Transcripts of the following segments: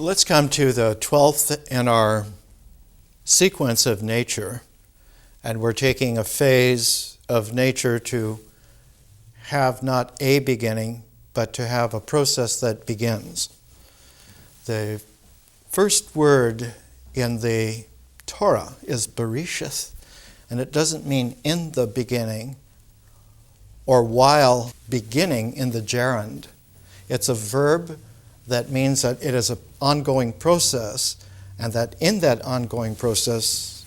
Let's come to the 12th in our sequence of nature, and we're taking a phase of nature to have not a beginning, but to have a process that begins. The first word in the Torah is Bereshith, and it doesn't mean in the beginning or while beginning in the gerund. It's a verb that means that it is an ongoing process, and that in that ongoing process,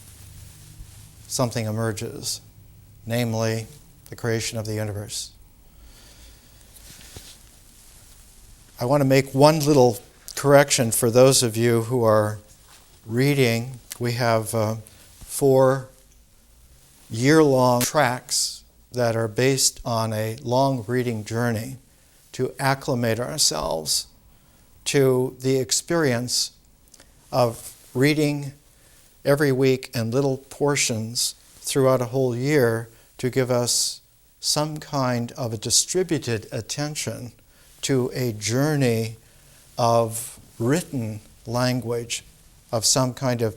something emerges, namely the creation of the universe. I want to make one little correction for those of you who are reading. We have 4 year-long tracks that are based on a long reading journey to acclimate ourselves to the experience of reading every week in little portions throughout a whole year to give us some kind of a distributed attention to a journey of written language, of some kind of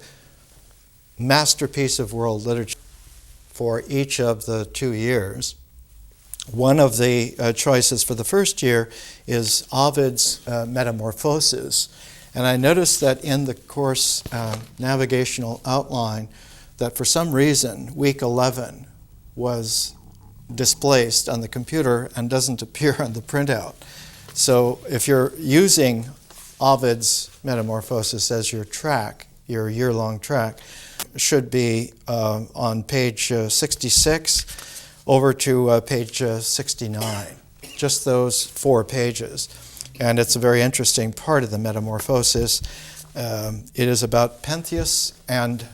masterpiece of world literature for each of the 2 years. One of the choices for the first year is Ovid's Metamorphoses. And I noticed that in the course navigational outline that for some reason week 11 was displaced on the computer and doesn't appear on the printout. So if you're using Ovid's Metamorphoses as your track, your year-long track, should be on page 66 over to page 69, just those 4 pages. And it's a very interesting part of the Metamorphosis. It is about Pentheus and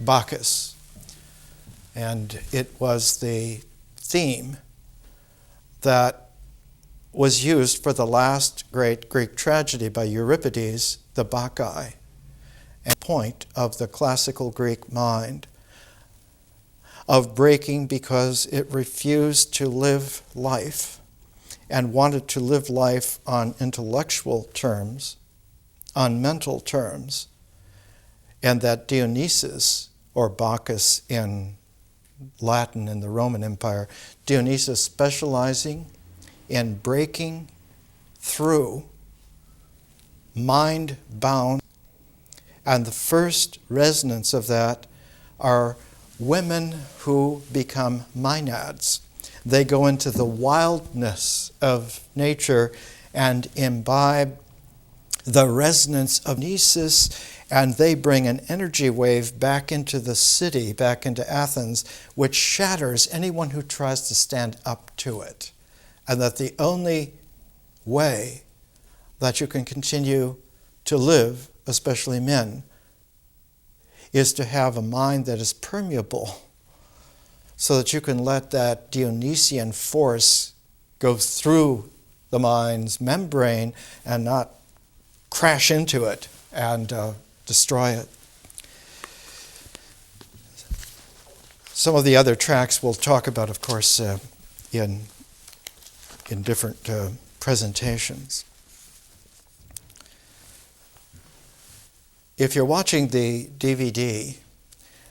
Bacchus. And it was the theme that was used for the last great Greek tragedy by Euripides, the Bacchae, and point of the classical Greek mind of breaking because it refused to live life and wanted to live life on intellectual terms, on mental terms, and that Dionysus, or Bacchus in Latin in the Roman Empire, Dionysus specializing in breaking through mind-bound, and the first resonance of that are women who become maenads. They go into the wildness of nature and imbibe the resonance of Dionysus, and they bring an energy wave back into the city, back into Athens, which shatters anyone who tries to stand up to it. And that the only way that you can continue to live, especially men, is to have a mind that is permeable so that you can let that Dionysian force go through the mind's membrane and not crash into it and destroy it. Some of the other tracks we'll talk about, of course, in different presentations. If you're watching the DVD,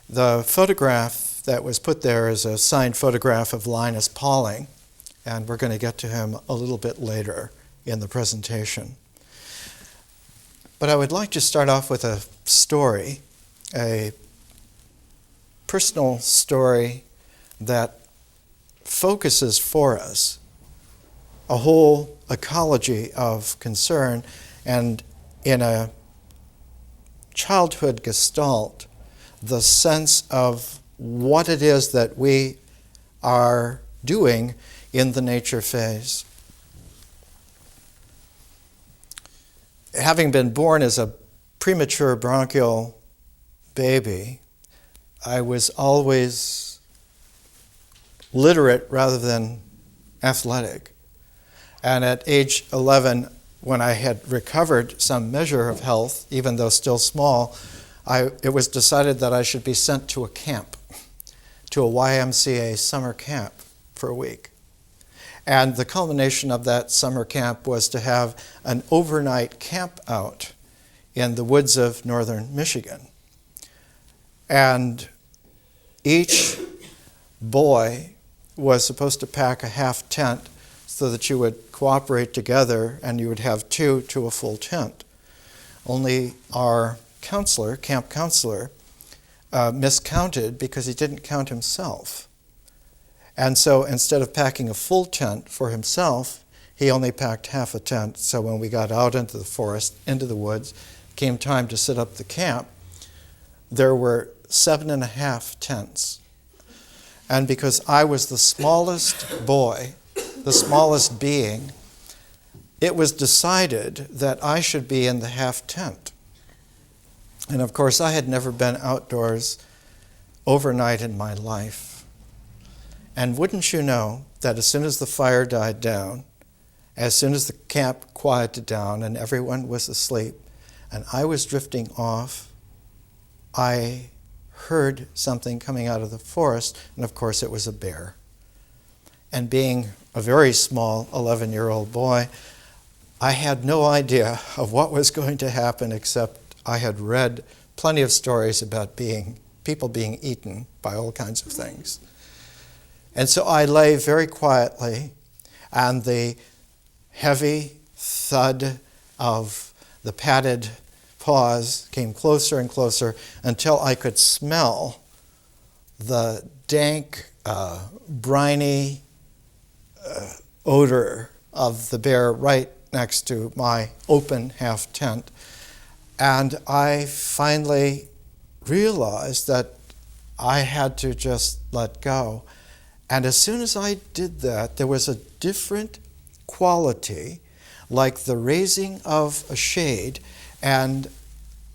the photograph that was put there is a signed photograph of Linus Pauling, and we're going to get to him a little bit later in the presentation. But I would like to start off with a story, a personal story that focuses for us a whole ecology of concern, and in a childhood gestalt, the sense of what it is that we are doing in the nature phase. Having been born as a premature bronchial baby, I was always literate rather than athletic. And at age 11, when I had recovered some measure of health, even though still small, it was decided that I should be sent to a camp, to a YMCA summer camp for a week. And the culmination of that summer camp was to have an overnight camp out in the woods of northern Michigan. And each boy was supposed to pack a half tent so that you would cooperate together and you would have two to a full tent. Only our counselor, camp counselor, miscounted because he didn't count himself. And so instead of packing a full tent for himself, he only packed half a tent. So when we got out into the forest, into the woods, came time to set up the camp, there were 7.5 tents. And because I was the smallest boy, the smallest being, it was decided that I should be in the half tent. And of course, I had never been outdoors overnight in my life. And wouldn't you know that as soon as the fire died down, as soon as the camp quieted down and everyone was asleep, and I was drifting off, I heard something coming out of the forest, and of course it was a bear. And being a very small 11-year-old boy, I had no idea of what was going to happen, except I had read plenty of stories about people being eaten by all kinds of things. And so I lay very quietly, and the heavy thud of the padded paws came closer and closer until I could smell the dank, briny odor of the bear right next to my open half tent. And I finally realized that I had to just let go. And as soon as I did that, there was a different quality, like the raising of a shade. And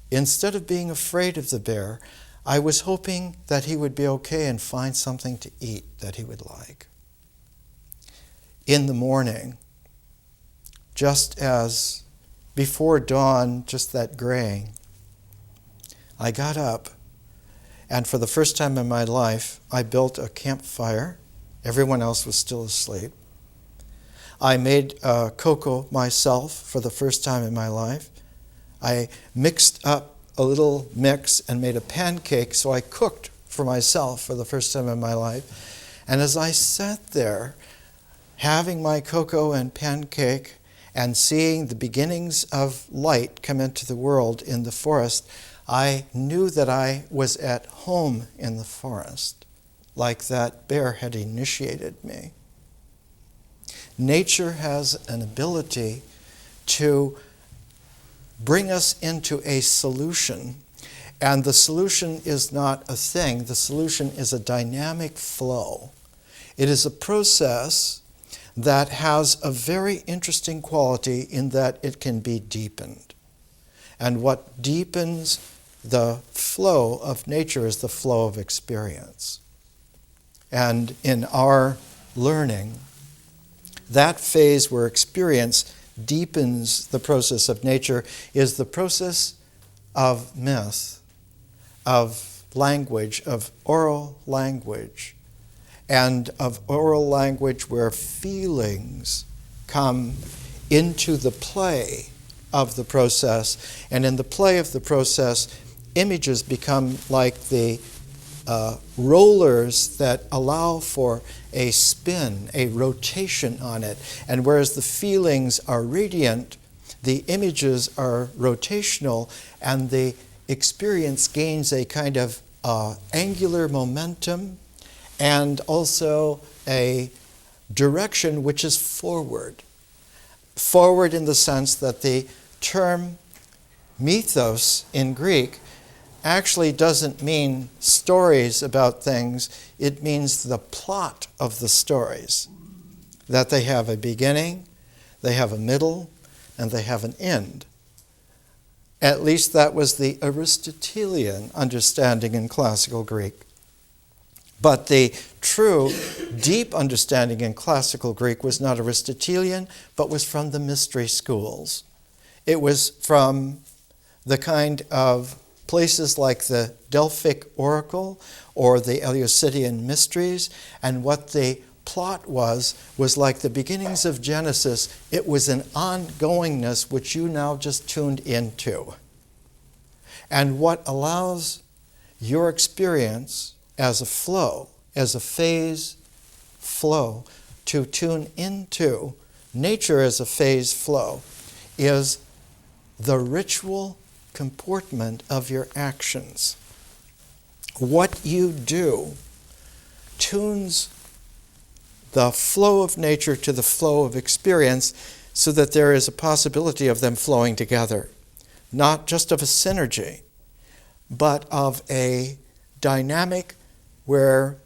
instead of being afraid of the bear, I was hoping that he would be okay and find something to eat that he would like. In the morning, just as before dawn, just that graying, I got up, and for the first time in my life, I built a campfire. Everyone else was still asleep. I made cocoa myself for the first time in my life. I mixed up a little mix and made a pancake, so I cooked for myself for the first time in my life. And as I sat there, having my cocoa and pancake and seeing the beginnings of light come into the world in the forest, I knew that I was at home in the forest, like that bear had initiated me. Nature has an ability to bring us into a solution, and the solution is not a thing. The solution is a dynamic flow. It is a process that has a very interesting quality in that it can be deepened. And what deepens the flow of nature is the flow of experience. And in our learning, that phase where experience deepens the process of nature is the process of myth, of language, of oral language, and of oral language where feelings come into the play of the process. And in the play of the process, images become like the rollers that allow for a spin, a rotation on it. And whereas the feelings are radiant, the images are rotational, and the experience gains a kind of angular momentum and also a direction which is forward. Forward in the sense that the term mythos in Greek actually doesn't mean stories about things. It means the plot of the stories, that they have a beginning, they have a middle, and they have an end. At least that was the Aristotelian understanding in classical Greek. But the true, deep understanding in classical Greek was not Aristotelian, but was from the mystery schools. It was from the kind of places like the Delphic Oracle or the Eleusinian Mysteries, and what the plot was like the beginnings of Genesis. It was an ongoingness which you now just tuned into. And what allows your experience as a flow, as a phase flow, to tune into nature as a phase flow is the ritual comportment of your actions. What you do tunes the flow of nature to the flow of experience so that there is a possibility of them flowing together. Not just of a synergy, but of a dynamic where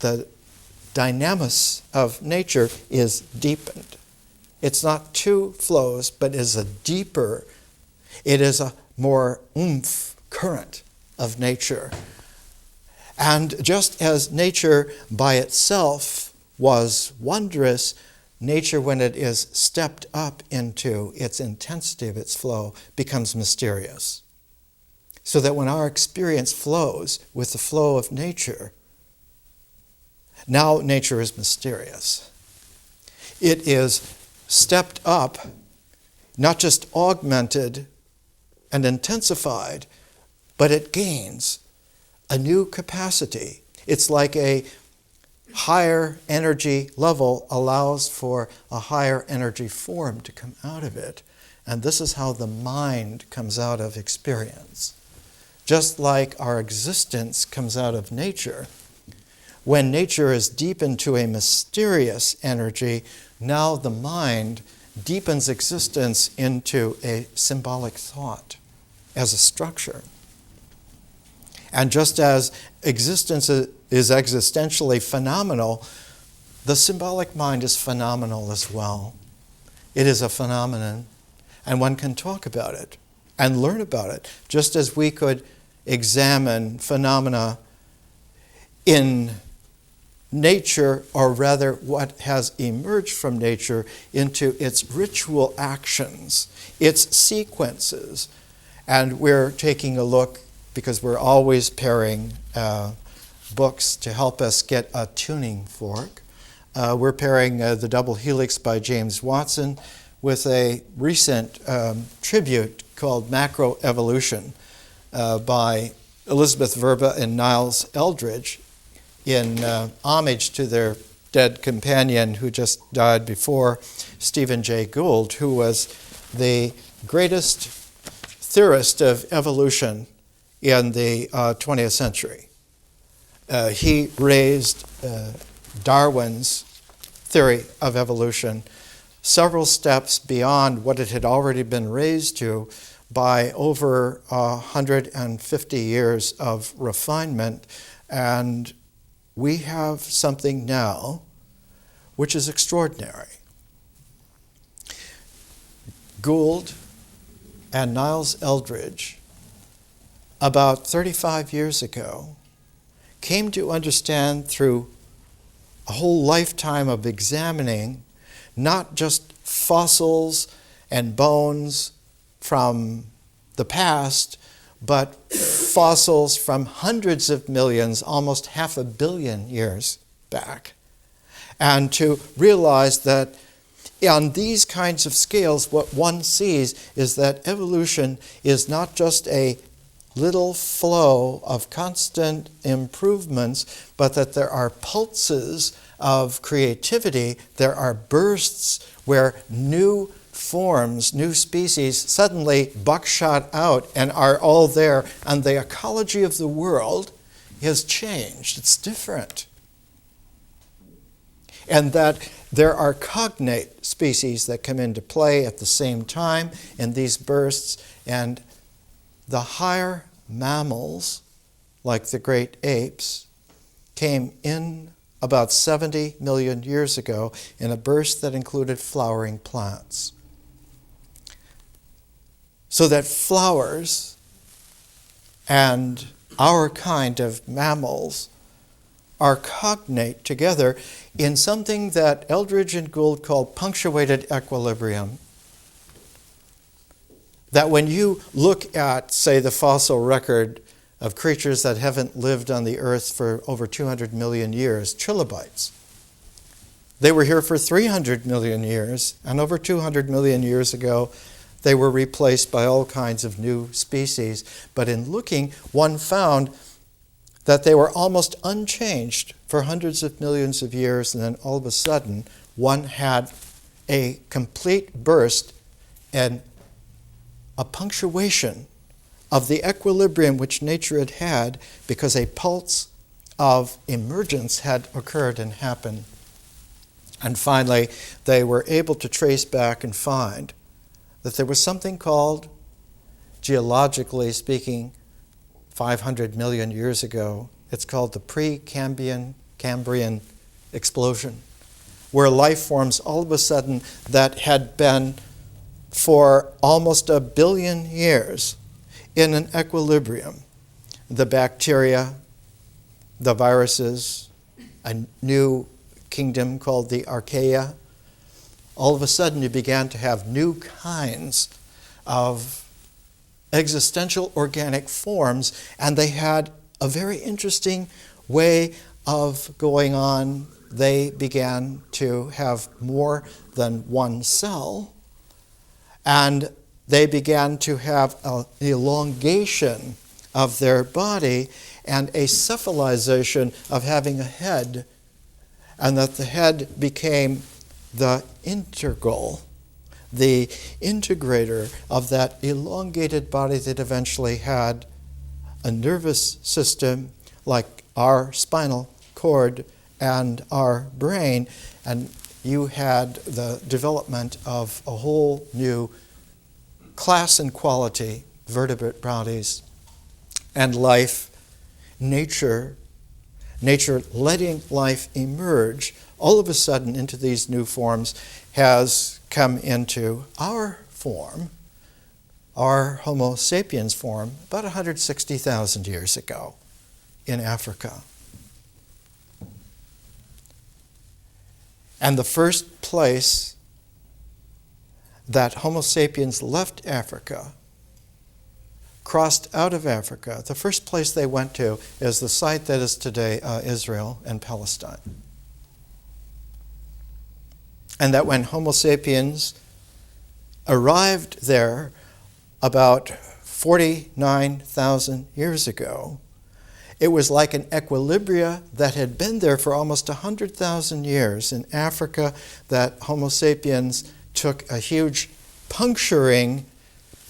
the dynamis of nature is deepened. It's not two flows, but is a deeper, it is a more oomph current of nature. And just as nature by itself was wondrous, nature, when it is stepped up into its intensity of its flow, becomes mysterious. So that when our experience flows with the flow of nature, now nature is mysterious. It is stepped up, not just augmented and intensified, but it gains a new capacity. It's like a higher energy level allows for a higher energy form to come out of it. And this is how the mind comes out of experience. Just like our existence comes out of nature, when nature is deepened to a mysterious energy, now the mind deepens existence into a symbolic thought as a structure. And just as existence is existentially phenomenal, the symbolic mind is phenomenal as well. It is a phenomenon, and one can talk about it and learn about it, just as we could examine phenomena in nature, or rather what has emerged from nature into its ritual actions, its sequences. And we're taking a look, because we're always pairing books to help us get a tuning fork. We're pairing The Double Helix by James Watson with a recent tribute called Macroevolution by Elizabeth Verba and Niles Eldredge in homage to their dead companion who just died before, Stephen Jay Gould, who was the greatest theorist of evolution in the 20th century. He raised Darwin's theory of evolution several steps beyond what it had already been raised to by over 150 years of refinement. And we have something now which is extraordinary. Gould and Niles Eldredge, about 35 years ago, came to understand through a whole lifetime of examining not just fossils and bones from the past, but fossils from hundreds of millions, almost 500 million years back. And to realize that on these kinds of scales, what one sees is that evolution is not just a little flow of constant improvements, but that there are pulses of creativity, there are bursts where new forms, new species suddenly buckshot out and are all there, and the ecology of the world has changed. It's different. And that there are cognate species that come into play at the same time in these bursts, and the higher mammals, like the great apes, came in about 70 million years ago in a burst that included flowering plants. So that flowers and our kind of mammals are cognate together in something that Eldredge and Gould called punctuated equilibrium. That when you look at, say, the fossil record of creatures that haven't lived on the earth for over 200 million years, trilobites, they were here for 300 million years, and over 200 million years ago, they were replaced by all kinds of new species. But in looking, one found that they were almost unchanged for hundreds of millions of years, and then all of a sudden, one had a complete burst and a punctuation of the equilibrium which nature had had, because a pulse of emergence had occurred and happened. And finally, they were able to trace back and find that there was something called, geologically speaking, 500 million years ago, it's called the Pre-Cambian, Cambrian explosion, where life forms all of a sudden that had been for almost 1 billion years in an equilibrium. The bacteria, the viruses, a new kingdom called the archaea. All of a sudden you began to have new kinds of existential organic forms, and they had a very interesting way of going on. They began to have more than one cell, and they began to have an elongation of their body and a cephalization of having a head, and that the head became the integral, the integrator of that elongated body that eventually had a nervous system like our spinal cord and our brain, and you had the development of a whole new class and quality, vertebrate bodies, and life, nature letting life emerge all of a sudden into these new forms, has come into our form, our Homo sapiens form, about 160,000 years ago in Africa. And the first place that Homo sapiens left Africa, crossed out of Africa, the first place they went to is the site that is today Israel and Palestine. And that when Homo sapiens arrived there about 49,000 years ago, it was like an equilibria that had been there for almost 100,000 years in Africa, that Homo sapiens took a huge puncturing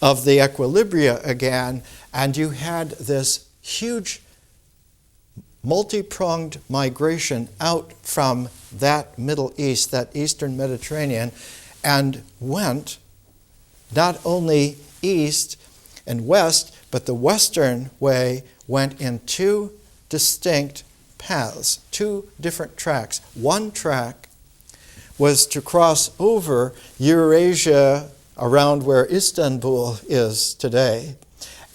of the equilibria again, and you had this huge multi-pronged migration out from that Middle East, that Eastern Mediterranean, and went not only east and west, but the western way went in two distinct paths, two different tracks. One track was to cross over Eurasia around where Istanbul is today,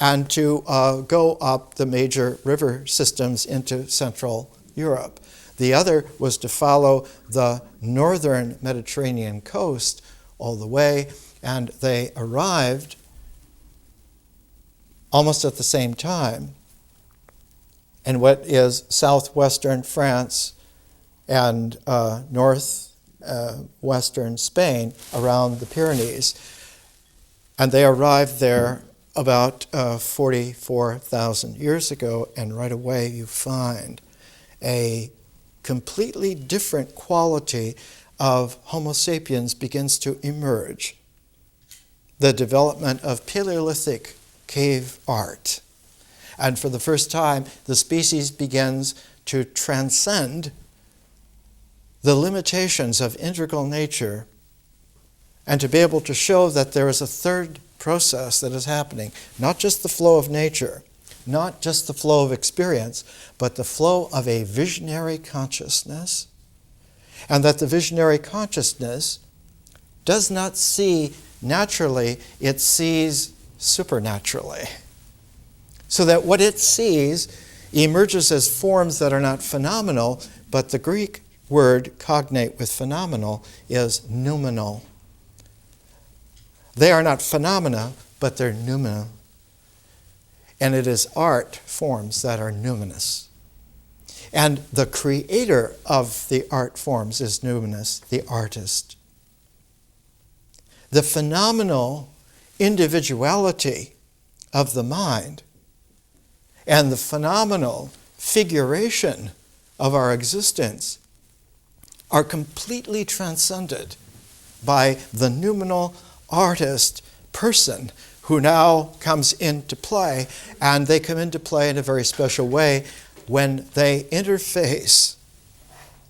and to go up the major river systems into Central Europe. The other was to follow the northern Mediterranean coast all the way, and they arrived almost at the same time in what is southwestern France and northwestern Spain around the Pyrenees. And they arrived there about 44,000 years ago, and right away you find a completely different quality of Homo sapiens begins to emerge. The development of Paleolithic cave art. And for the first time, the species begins to transcend the limitations of integral nature, and to be able to show that there is a third process that is happening. Not just the flow of nature, not just the flow of experience, but the flow of a visionary consciousness. And that the visionary consciousness does not see naturally, it sees supernaturally. So that what it sees emerges as forms that are not phenomenal, but the Greek word cognate with phenomenal is noumenal. They are not phenomena, but they're noumenal. And it is art forms that are numinous. And the creator of the art forms is numinous, the artist. The phenomenal individuality of the mind and the phenomenal figuration of our existence are completely transcended by the noumenal artist person who now comes into play, and they come into play in a very special way when they interface.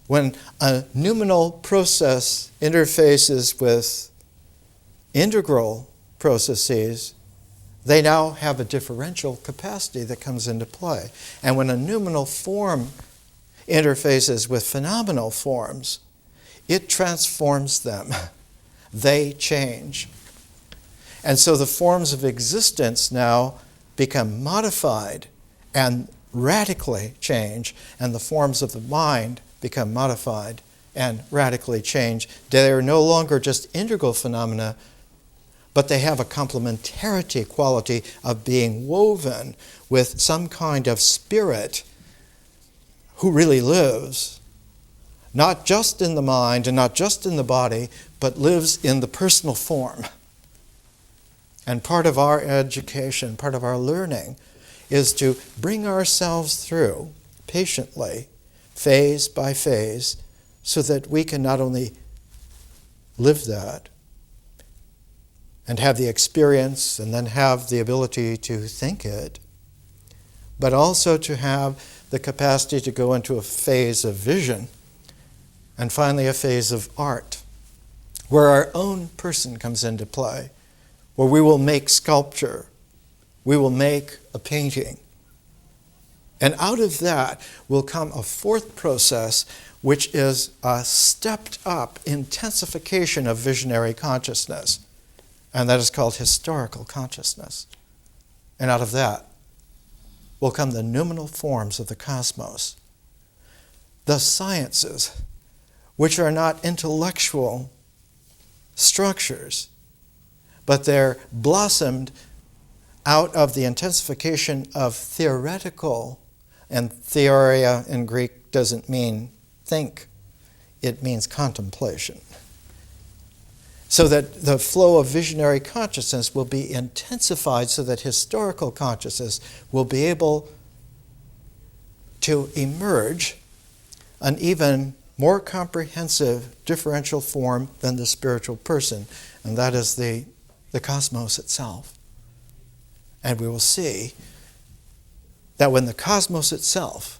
When a noumenal process interfaces with integral processes, they now have a differential capacity that comes into play. And when a noumenal form interfaces with phenomenal forms, it transforms them. They change. And so the forms of existence now become modified and radically change, and the forms of the mind become modified and radically change. They are no longer just integral phenomena, but they have a complementarity quality of being woven with some kind of spirit who really lives, not just in the mind and not just in the body, but lives in the personal form. And part of our education, part of our learning, is to bring ourselves through patiently, phase by phase, so that we can not only live that and have the experience and then have the ability to think it, but also to have the capacity to go into a phase of vision and finally a phase of art, where our own person comes into play, where we will make sculpture, we will make a painting. And out of that will come a fourth process, which is a stepped up intensification of visionary consciousness. And that is called historical consciousness. And out of that will come the noumenal forms of the cosmos. The sciences, which are not intellectual structures, but they're blossomed out of the intensification of theoretical, and theoria in Greek doesn't mean think, it means contemplation. So that the flow of visionary consciousness will be intensified so that historical consciousness will be able to emerge an even more comprehensive differential form than the spiritual person, and that is the cosmos itself. And we will see that when the cosmos itself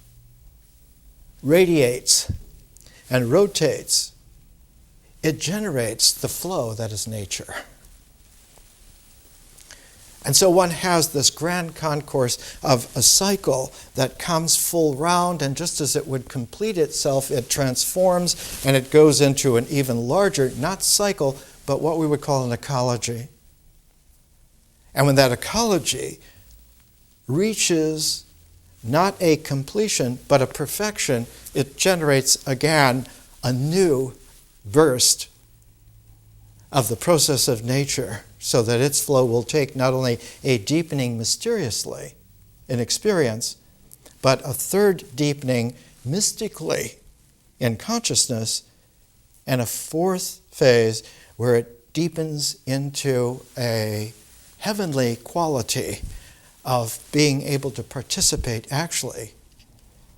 radiates and rotates, it generates the flow that is nature. And so one has this grand concourse of a cycle that comes full round, and just as it would complete itself, it transforms and it goes into an even larger, not cycle, but what we would call an ecology. And when that ecology reaches not a completion, but a perfection, it generates again a new burst of the process of nature, so that its flow will take not only a deepening mysteriously in experience, but a third deepening mystically in consciousness, and a fourth phase where it deepens into a heavenly quality of being able to participate actually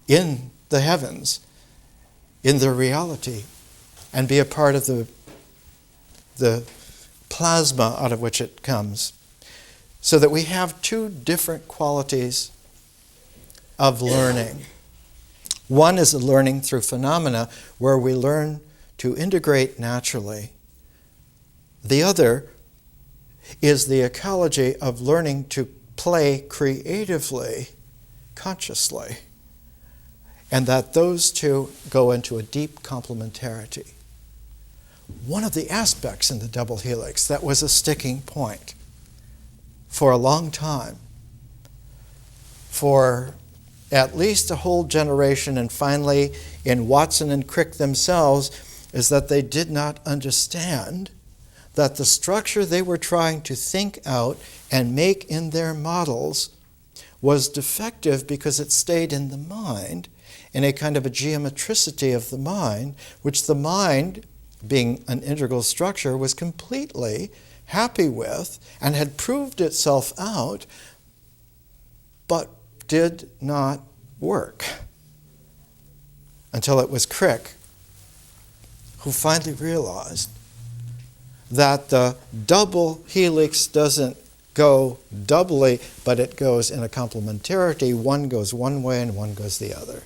in the heavens, in their reality, and be a part of the plasma out of which it comes. So that we have two different qualities of learning. One is a learning through phenomena, where we learn to integrate naturally. The other is the ecology of learning to play creatively, consciously, and that those two go into a deep complementarity. One of the aspects in the double helix that was a sticking point for a long time, for at least a whole generation, and finally in Watson and Crick themselves, is that they did not understand that the structure they were trying to think out and make in their models was defective because it stayed in the mind, in a kind of a geometricity of the mind, which the mind, being an integral structure, was completely happy with and had proved itself out, but did not work. Until it was Crick who finally realized that the double helix doesn't go doubly, but it goes in a complementarity. One goes one way and one goes the other.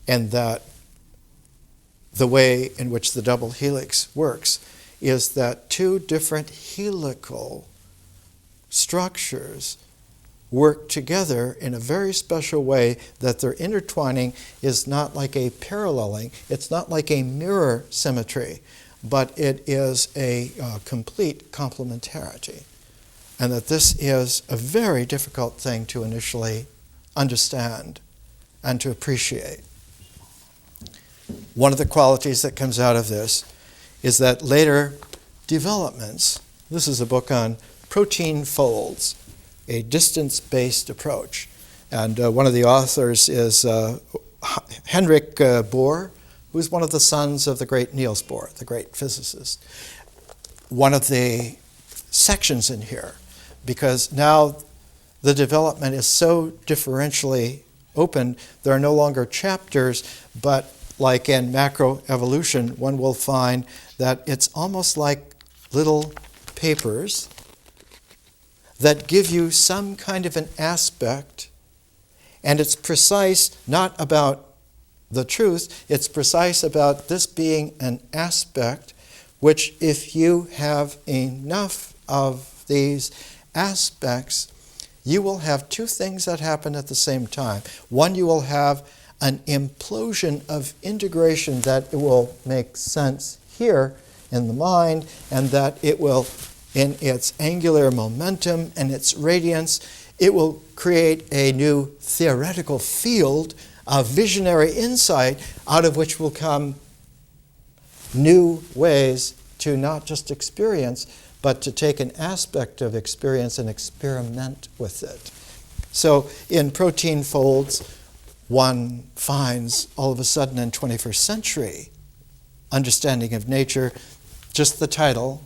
And that the way in which the double helix works is that two different helical structures work together in a very special way, that their intertwining is not like a paralleling, it's not like a mirror symmetry, but it is a complete complementarity. And that this is a very difficult thing to initially understand and to appreciate. One of the qualities that comes out of this is that later developments, this is a book on protein folds, a distance-based approach. And one of the authors is Henrik Bohr, who's one of the sons of the great Niels Bohr, the great physicist. One of the sections in here, because now the development is so differentially open, there are no longer chapters, but like in macroevolution, one will find that it's almost like little papers that give you some kind of an aspect, and it's precise not about the truth, it's precise about this being an aspect, which if you have enough of these aspects, you will have two things that happen at the same time. One, you will have an implosion of integration that it will make sense here in the mind, and that it will, in its angular momentum and its radiance, it will create a new theoretical field of visionary insight, out of which will come new ways to not just experience, but to take an aspect of experience and experiment with it. So in protein folds, one finds all of a sudden in 21st century understanding of nature, just the title,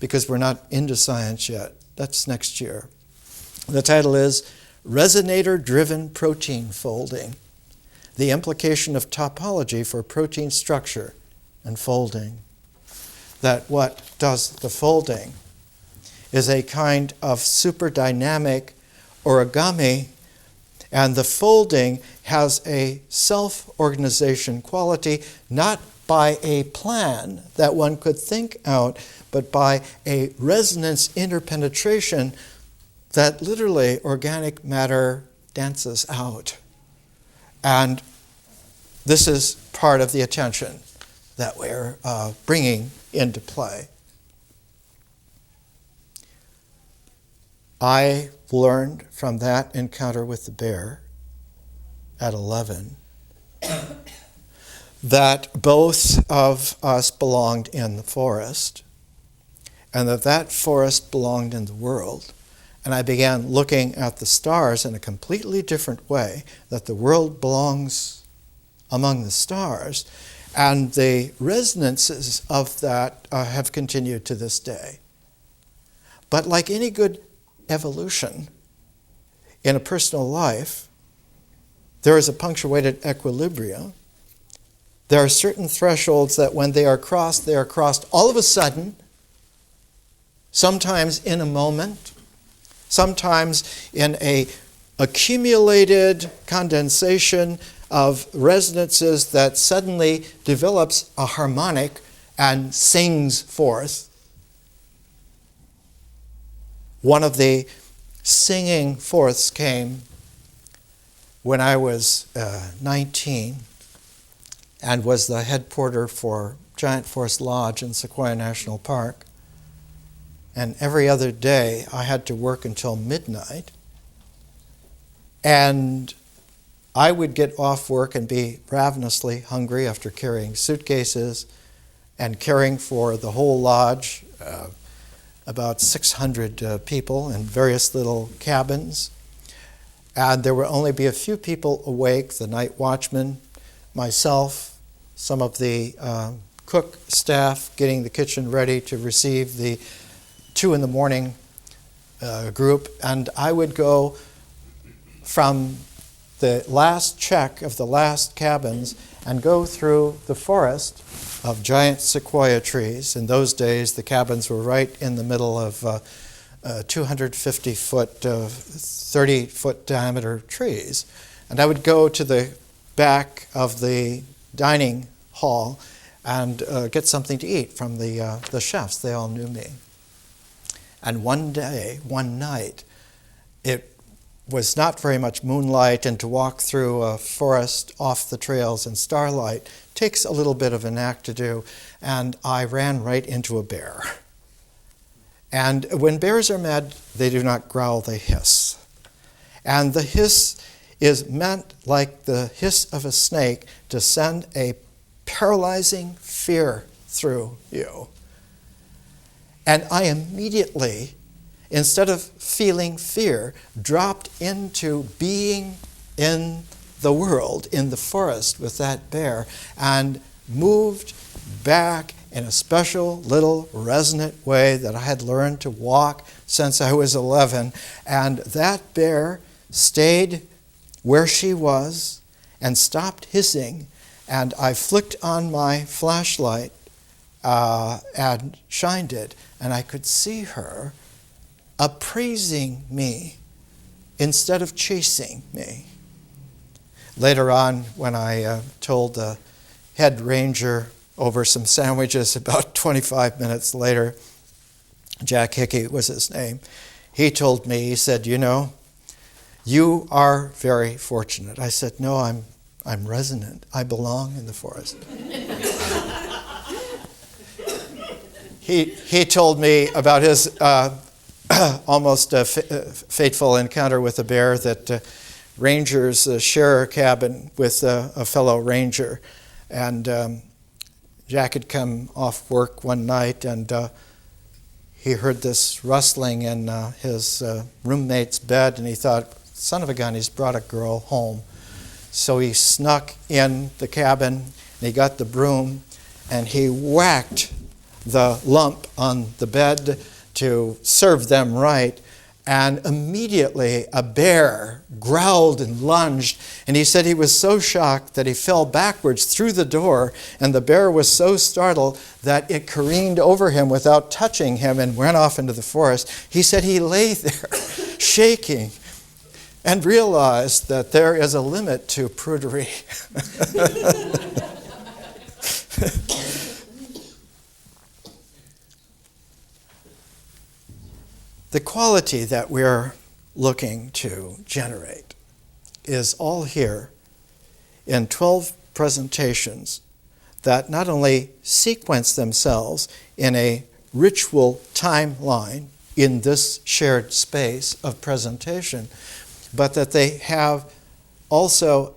because we're not into science yet. That's next year. The title is Resonator-Driven Protein Folding, the Implication of Topology for Protein Structure and Folding. That what does the folding is a kind of super dynamic origami, and the folding has a self-organization quality, not by a plan that one could think out, but by a resonance interpenetration that literally organic matter dances out. And this is part of the attention that we're bringing into play. I learned from that encounter with the bear at 11 that both of us belonged in the forest, and that forest belonged in the world. And I began looking at the stars in a completely different way, that the world belongs among the stars, and the resonances of that have continued to this day. But like any good evolution in a personal life, there is a punctuated equilibrium. There are certain thresholds that when they are crossed all of a sudden, sometimes in a moment, sometimes in a accumulated condensation of resonances that suddenly develops a harmonic and sings forth. One of the singing forths came when I was 19 and was the head porter for Giant Forest Lodge in Sequoia National Park. And every other day I had to work until midnight. And I would get off work and be ravenously hungry after carrying suitcases and caring for the whole lodge, about 600 people in various little cabins. And there would only be a few people awake, the night watchman, myself, some of the cook staff getting the kitchen ready to receive the 2 a.m. Group, and I would go from the last check of the last cabins and go through the forest of giant sequoia trees. In those days, the cabins were right in the middle of 250-foot, 30-foot diameter trees. And I would go to the back of the dining hall and get something to eat from the chefs. They all knew me. And one night, it was not very much moonlight, and to walk through a forest off the trails in starlight takes a little bit of an act to do, and I ran right into a bear. And when bears are mad, they do not growl, they hiss. And the hiss is meant, like the hiss of a snake, to send a paralyzing fear through you. And I immediately, instead of feeling fear, dropped into being in the world, in the forest with that bear, and moved back in a special little resonant way that I had learned to walk since I was 11. And that bear stayed where she was and stopped hissing, and I flicked on my flashlight and shined it, and I could see her appraising me instead of chasing me. Later on, when I told the head ranger over some sandwiches about 25 minutes later, Jack Hickey was his name, he told me, he said, "You know, you are very fortunate." I said, "No, I'm resonant. I belong in the forest." He told me about his almost fateful encounter with a bear, that rangers share a cabin with a fellow ranger. And Jack had come off work one night, and he heard this rustling in his roommate's bed, and he thought, son of a gun, he's brought a girl home. So he snuck in the cabin, and he got the broom, and he whacked the lump on the bed to serve them right. And immediately a bear growled and lunged, and he said he was so shocked that he fell backwards through the door, and the bear was so startled that it careened over him without touching him and went off into the forest. He said he lay there shaking and realized that there is a limit to prudery. The quality that we're looking to generate is all here in 12 presentations that not only sequence themselves in a ritual timeline in this shared space of presentation, but that they have also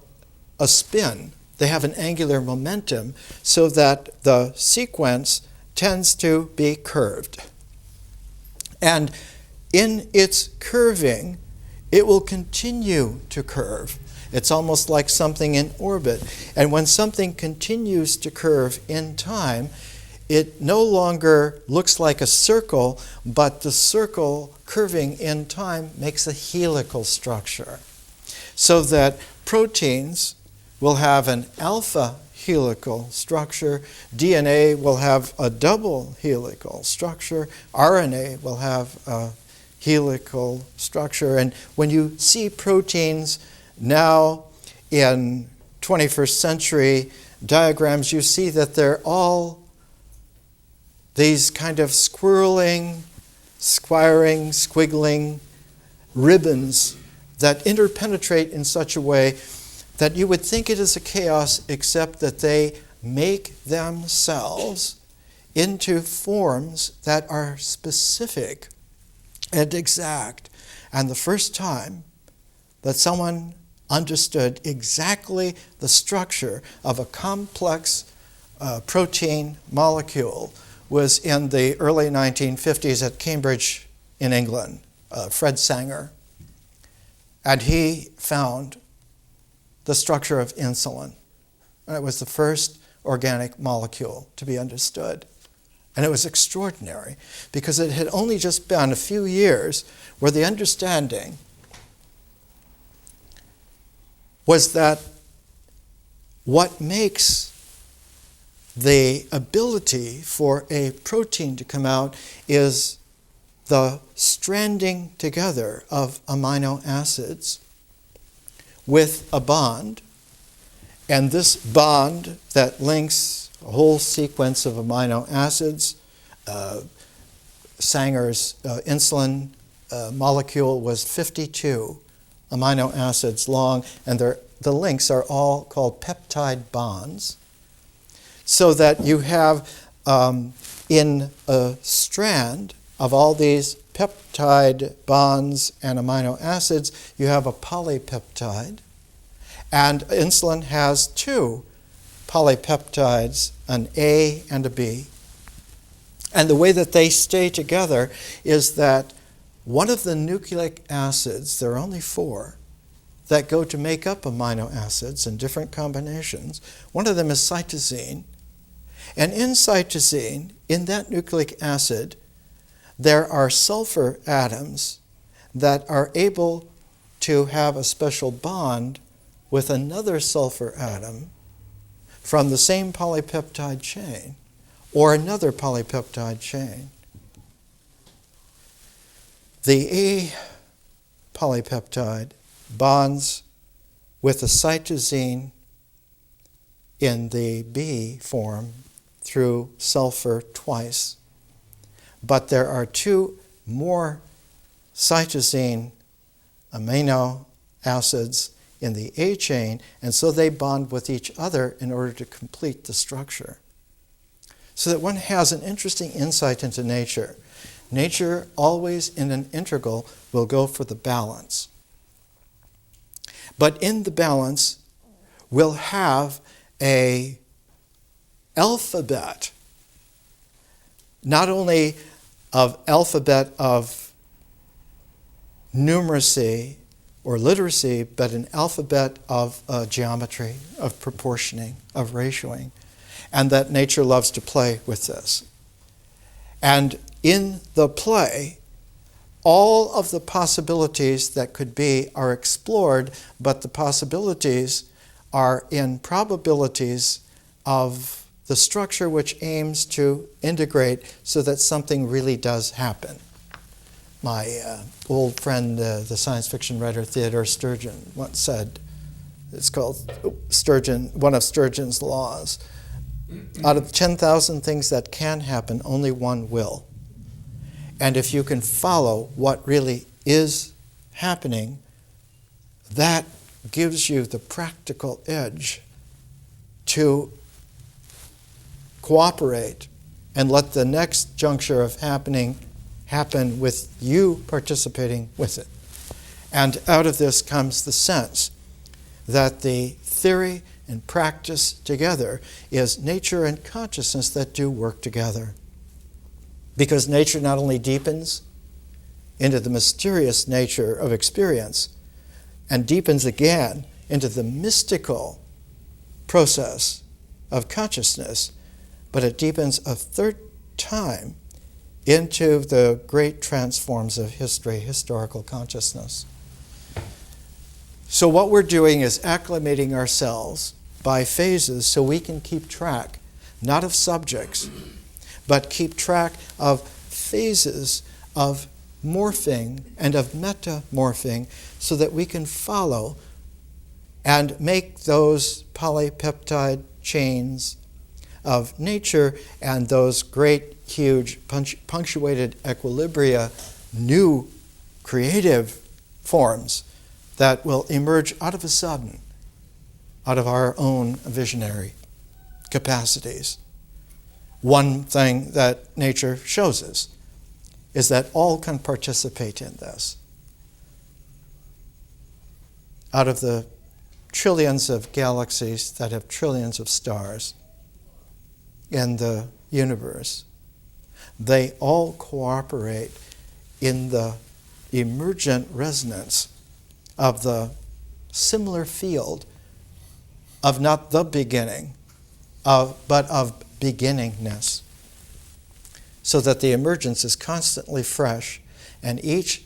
a spin. They have an angular momentum so that the sequence tends to be curved. And in its curving, it will continue to curve. It's almost like something in orbit. And when something continues to curve in time, it no longer looks like a circle, but the circle curving in time makes a helical structure. So that proteins will have an alpha helical structure, DNA will have a double helical structure, RNA will have a helical structure. And when you see proteins now in 21st century diagrams, you see that they're all these kind of squiring, squiggling ribbons that interpenetrate in such a way that you would think it is a chaos, except that they make themselves into forms that are specific and exact. And the first time that someone understood exactly the structure of a complex protein molecule was in the early 1950s at Cambridge in England, Fred Sanger. And he found the structure of insulin. And it was the first organic molecule to be understood. And it was extraordinary because it had only just been a few years where the understanding was that what makes the ability for a protein to come out is the stranding together of amino acids with a bond. And this bond that links a whole sequence of amino acids, Sanger's insulin molecule was 52 amino acids long, and the links are all called peptide bonds. So that you have in a strand of all these peptide bonds and amino acids, you have a polypeptide. And insulin has two polypeptides, an A and a B. And the way that they stay together is that one of the nucleic acids, there are only 4, that go to make up amino acids in different combinations. One of them is cytosine. And in cytosine, in that nucleic acid, there are sulfur atoms that are able to have a special bond with another sulfur atom from the same polypeptide chain or another polypeptide chain. The A polypeptide bonds with the cytosine in the B form through sulfur twice. But there are 2 more cytosine amino acids in the A chain, and so they bond with each other in order to complete the structure. So that one has an interesting insight into nature. Nature, always in an integral, will go for the balance. But in the balance, we'll have an alphabet, not only of alphabet of numeracy or literacy, but an alphabet of geometry, of proportioning, of ratioing, and that nature loves to play with this. And in the play, all of the possibilities that could be are explored, but the possibilities are in probabilities of the structure which aims to integrate so that something really does happen. My old friend, the science fiction writer Theodore Sturgeon, once said, it's called one of Sturgeon's laws, out of 10,000 things that can happen, only one will. And if you can follow what really is happening, that gives you the practical edge to cooperate and let the next juncture of happening happen with you participating with it. And out of this comes the sense that the theory and practice together is nature and consciousness that do work together. Because nature not only deepens into the mysterious nature of experience and deepens again into the mystical process of consciousness, but it deepens a third time into the great transforms of history, historical consciousness. So what we're doing is acclimating ourselves by phases so we can keep track, not of subjects, but keep track of phases of morphing and of metamorphing so that we can follow and make those polypeptide chains of nature and those great, huge, punctuated equilibria, new creative forms that will emerge out of a sudden, out of our own visionary capacities. One thing that nature shows us is that all can participate in this. Out of the trillions of galaxies that have trillions of stars in the universe, they all cooperate in the emergent resonance of the similar field of not the beginning, but of beginningness, so that the emergence is constantly fresh, and each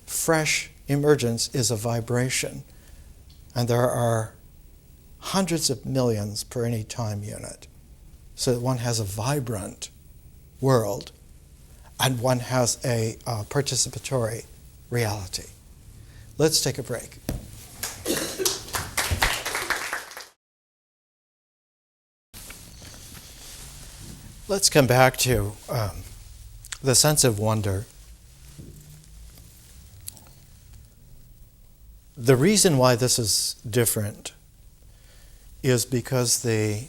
fresh emergence is a vibration, and there are hundreds of millions per any time unit, so that one has a vibrant world, and one has a participatory reality. Let's take a break. Let's come back to the sense of wonder. The reason why this is different is because the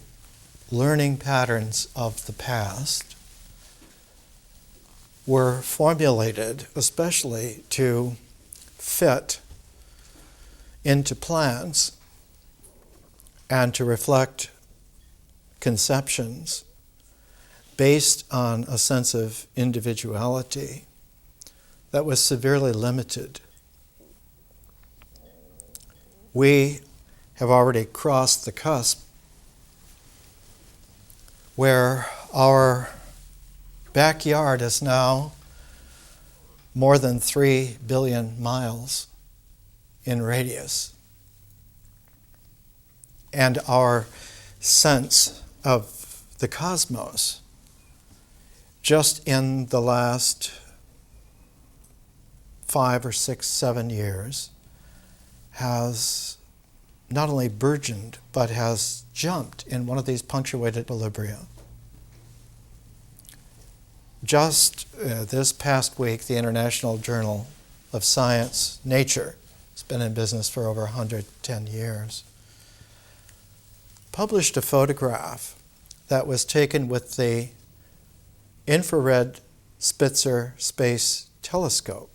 learning patterns of the past were formulated especially to fit into plans and to reflect conceptions based on a sense of individuality that was severely limited. We have already crossed the cusp where our backyard is now more than 3 billion miles in radius. And our sense of the cosmos, just in the last 5 or 6, 7 years, has not only burgeoned, but has jumped in one of these punctuated equilibria. Just this past week, the International Journal of Science, Nature, it's been in business for over 110 years, published a photograph that was taken with the infrared Spitzer Space Telescope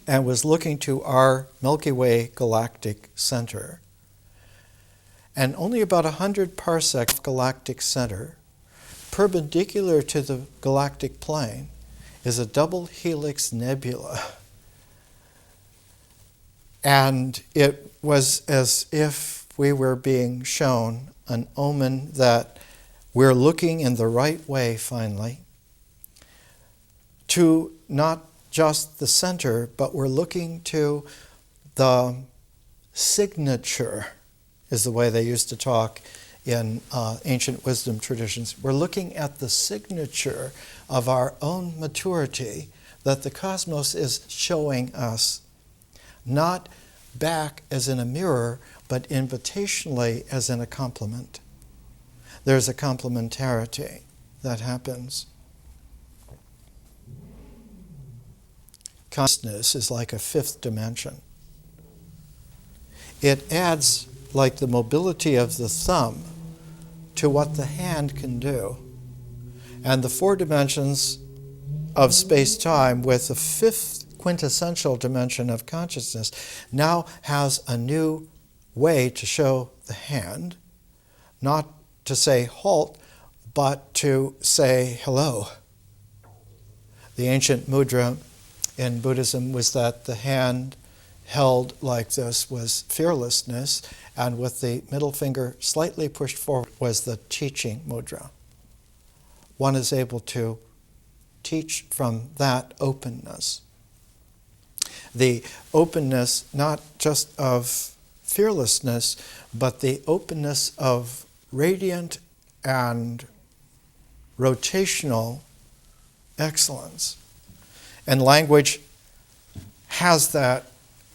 and was looking to our Milky Way galactic center. And only about 100 parsecs galactic center, perpendicular to the galactic plane, is a double helix nebula. And it was as if we were being shown an omen that we're looking in the right way, finally, to not just the center, but we're looking to the signature, is the way they used to talk in ancient wisdom traditions. We're looking at the signature of our own maturity that the cosmos is showing us, not back as in a mirror, but invitationally as in a compliment. There's a complementarity that happens. Consciousness is like a fifth dimension. It adds, like the mobility of the thumb, to what the hand can do. And the 4 dimensions of space-time, with the 5th quintessential dimension of consciousness, now has a new way to show the hand, not to say halt, but to say hello. The ancient mudra in Buddhism was that the hand held like this was fearlessness, and with the middle finger slightly pushed forward was the teaching mudra. One is able to teach from that openness. The openness not just of fearlessness, but the openness of radiant and rotational excellence. And language has that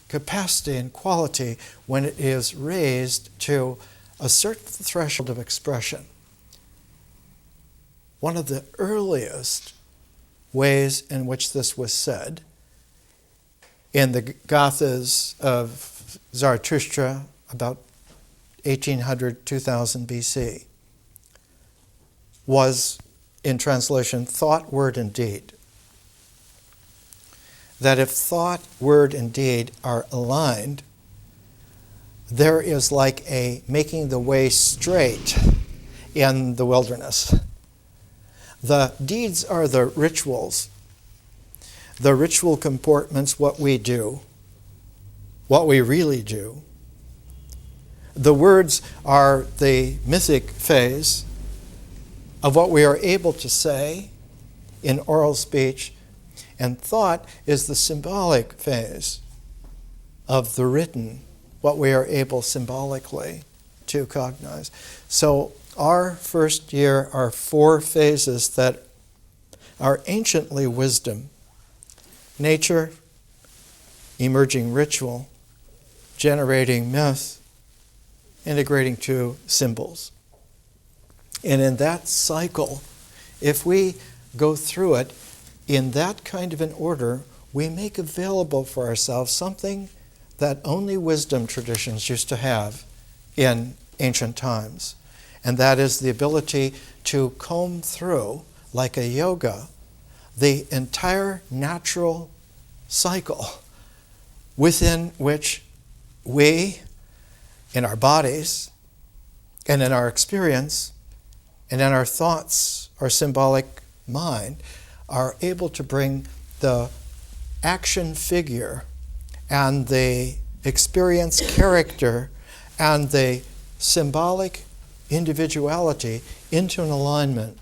capacity and quality when it is raised to a certain threshold of expression. One of the earliest ways in which this was said in the Gathas of Zarathustra, about 1800, 2000 BC, was, in translation, thought, word, and deed. That if thought, word, and deed are aligned, there is like a making the way straight in the wilderness. The deeds are the rituals. The ritual comportments, what we do, what we really do. The words are the mythic phase of what we are able to say in oral speech, and thought is the symbolic phase of the written, what we are able symbolically to cognize. So our first year are 4 phases that are anciently wisdom: nature, emerging ritual, generating myth, integrating to symbols. And in that cycle, if we go through it in that kind of an order, we make available for ourselves something that only wisdom traditions used to have in ancient times. And that is the ability to comb through, like a yoga, the entire natural cycle within which we, in our bodies, and in our experience, and in our thoughts, our symbolic mind, are able to bring the action figure and the experience character and the symbolic individuality into an alignment.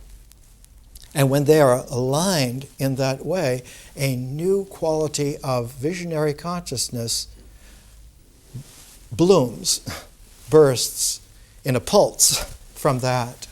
And when they are aligned in that way, a new quality of visionary consciousness blooms, bursts in a pulse from that.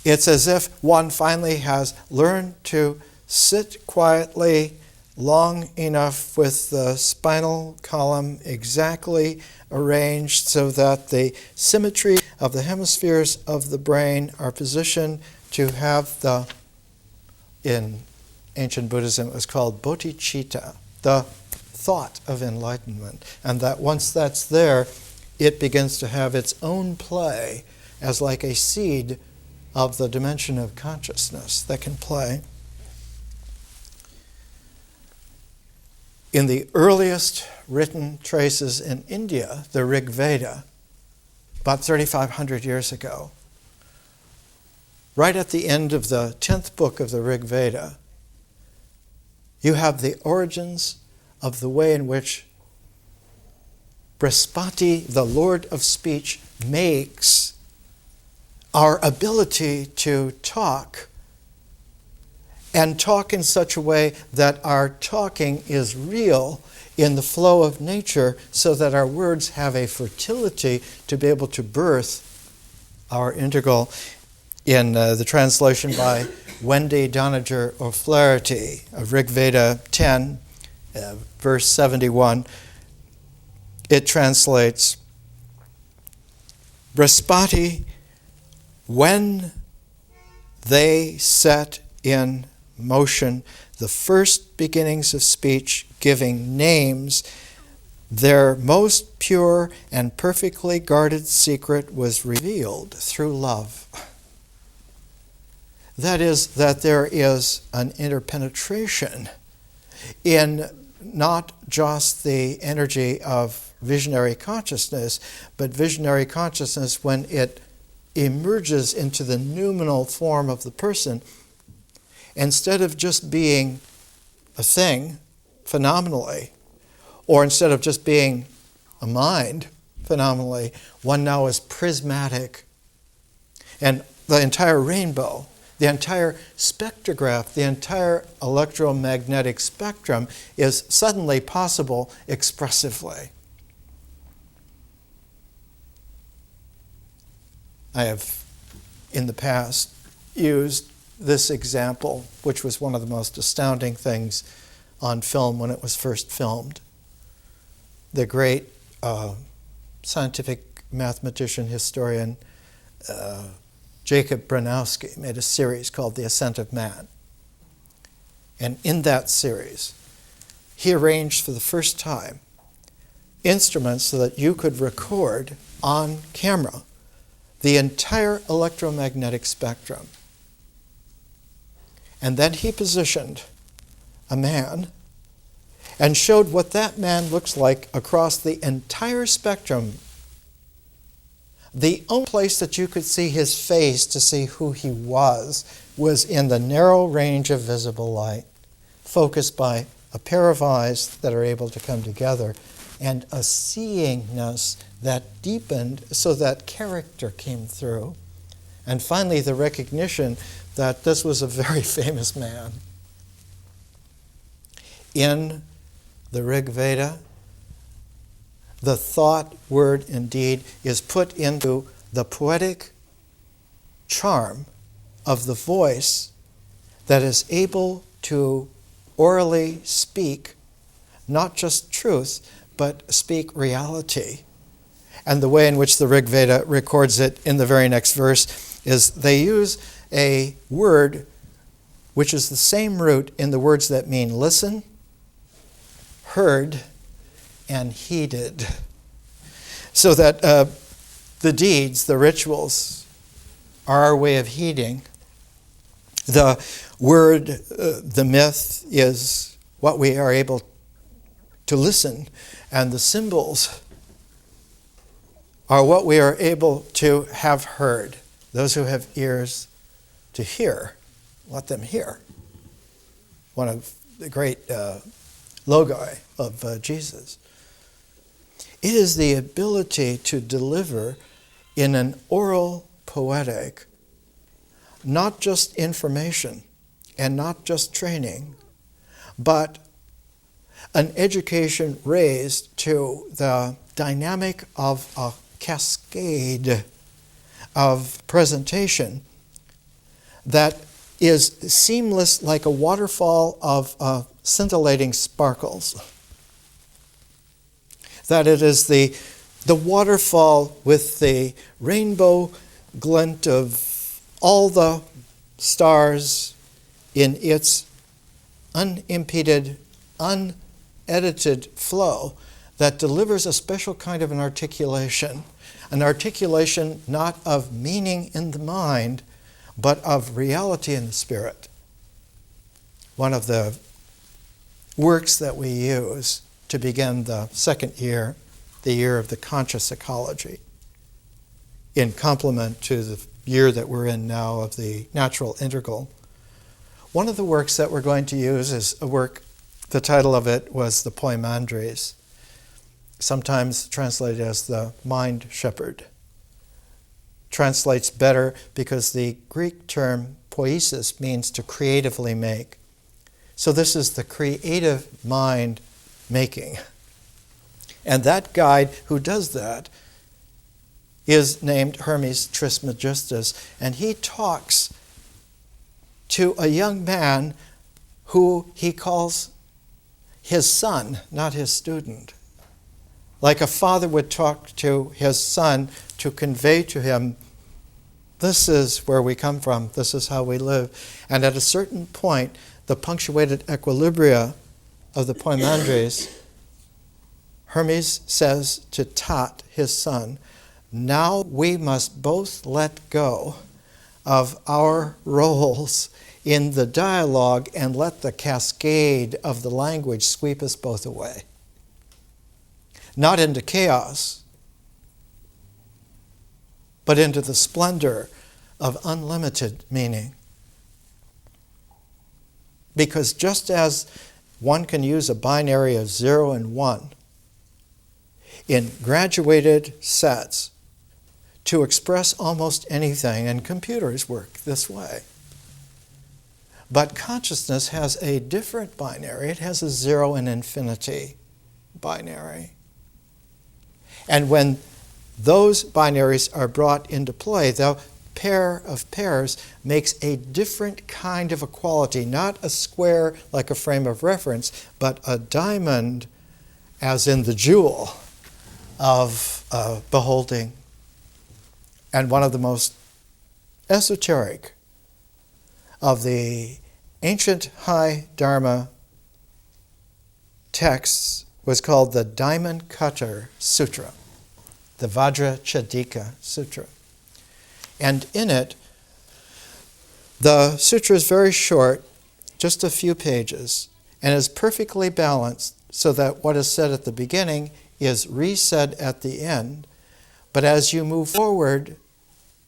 It's as if one finally has learned to sit quietly long enough with the spinal column exactly arranged so that the symmetry of the hemispheres of the brain are positioned to have in ancient Buddhism it was called bodhicitta, the thought of enlightenment. And that once that's there, it begins to have its own play as like a seed of the dimension of consciousness that can play. In the earliest written traces in India, the Rig Veda, about 3,500 years ago, right at the end of the 10th book of the Rig Veda, you have the origins of the way in which Brihaspati, the Lord of Speech, makes our ability to talk, and talk in such a way that our talking is real in the flow of nature, so that our words have a fertility to be able to birth our integral. In the translation by Wendy Doniger O'Flaherty of Rig Veda 10, verse 71, it translates, Brihaspati, when they set in motion the first beginnings of speech, giving names, their most pure and perfectly guarded secret was revealed through love. That is, that there is an interpenetration in not just the energy of visionary consciousness, but visionary consciousness, when it emerges into the noumenal form of the person, instead of just being a thing phenomenally, or instead of just being a mind phenomenally, one now is prismatic. And the entire rainbow, the entire spectrograph, the entire electromagnetic spectrum is suddenly possible expressively. I have, in the past, used this example, which was one of the most astounding things on film when it was first filmed. The great scientific mathematician, historian, Jacob Bronowski made a series called The Ascent of Man. And in that series, he arranged for the first time instruments so that you could record on camera the entire electromagnetic spectrum. And then he positioned a man and showed what that man looks like across the entire spectrum. The only place that you could see his face to see who he was in the narrow range of visible light, focused by a pair of eyes that are able to come together and a seeingness that deepened so that character came through. And finally, the recognition that this was a very famous man. In the Rig Veda, the thought, word, and deed is put into the poetic charm of the voice that is able to orally speak not just truth, but speak reality. And the way in which the Rig Veda records it in the very next verse is they use a word which is the same root in the words that mean listen, heard, and heeded. So that the deeds, the rituals, are our way of heeding. The word, the myth, is what we are able to listen, and the symbols are what we are able to have heard. Those who have ears to hear, let them hear. One of the great logi of Jesus. It is the ability to deliver in an oral poetic, not just information and not just training, but an education raised to the dynamic of a cascade of presentation that is seamless like a waterfall of scintillating sparkles. That it is the waterfall with the rainbow glint of all the stars in its unimpeded, unedited flow that delivers a special kind of an articulation not of meaning in the mind, but of reality in the spirit. One of the works that we use to begin the second year, the year of the conscious ecology, in complement to the year that we're in now of the natural integral. One of the works that we're going to use is a work, the title of it was The Poimandres, sometimes translated as the Mind Shepherd. Translates better because the Greek term poiesis means to creatively make. So this is the creative mind making. And that guide who does that is named Hermes Trismegistus, and he talks to a young man who he calls his son, not his student. Like a father would talk to his son to convey to him, this is where we come from, this is how we live. And at a certain point, the punctuated equilibria of the Poimandres, Hermes says to Tat, his son, now we must both let go of our roles in the dialogue and let the cascade of the language sweep us both away. Not into chaos, but into the splendor of unlimited meaning. Because just as one can use a binary of 0 and 1 in graduated sets to express almost anything, and computers work this way. But consciousness has a different binary. It has a 0 and infinity binary. And when those binaries are brought into play, the pair of pairs makes a different kind of equality, not a square like a frame of reference, but a diamond as in the jewel of beholding. And one of the most esoteric of the ancient high Dharma texts was called the Diamond Cutter Sutra, the Vajra Chadhika Sutra. And in it, the sutra is very short, just a few pages, and is perfectly balanced so that what is said at the beginning is resaid at the end. But as you move forward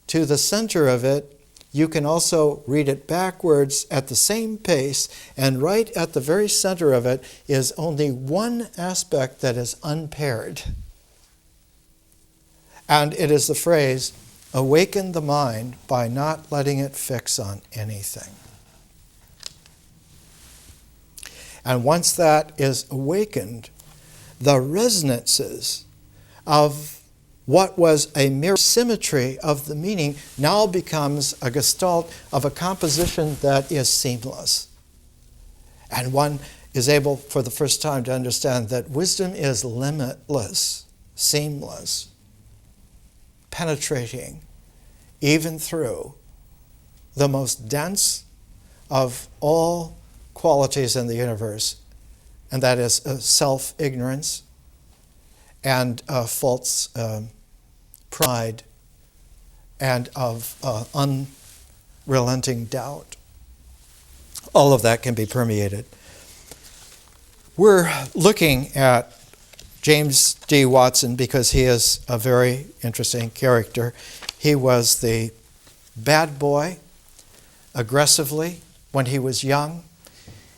to the center of it, you can also read it backwards at the same pace, and right at the very center of it is only one aspect that is unpaired. And it is the phrase, awaken the mind by not letting it fix on anything. And once that is awakened, the resonances of what was a mere symmetry of the meaning now becomes a gestalt of a composition that is seamless. And one is able for the first time to understand that wisdom is limitless, seamless, penetrating even through the most dense of all qualities in the universe, and that is self-ignorance and false pride and of unrelenting doubt. All of that can be permeated. We're looking at James D. Watson because he is a very interesting character. He was the bad boy, aggressively, when he was young.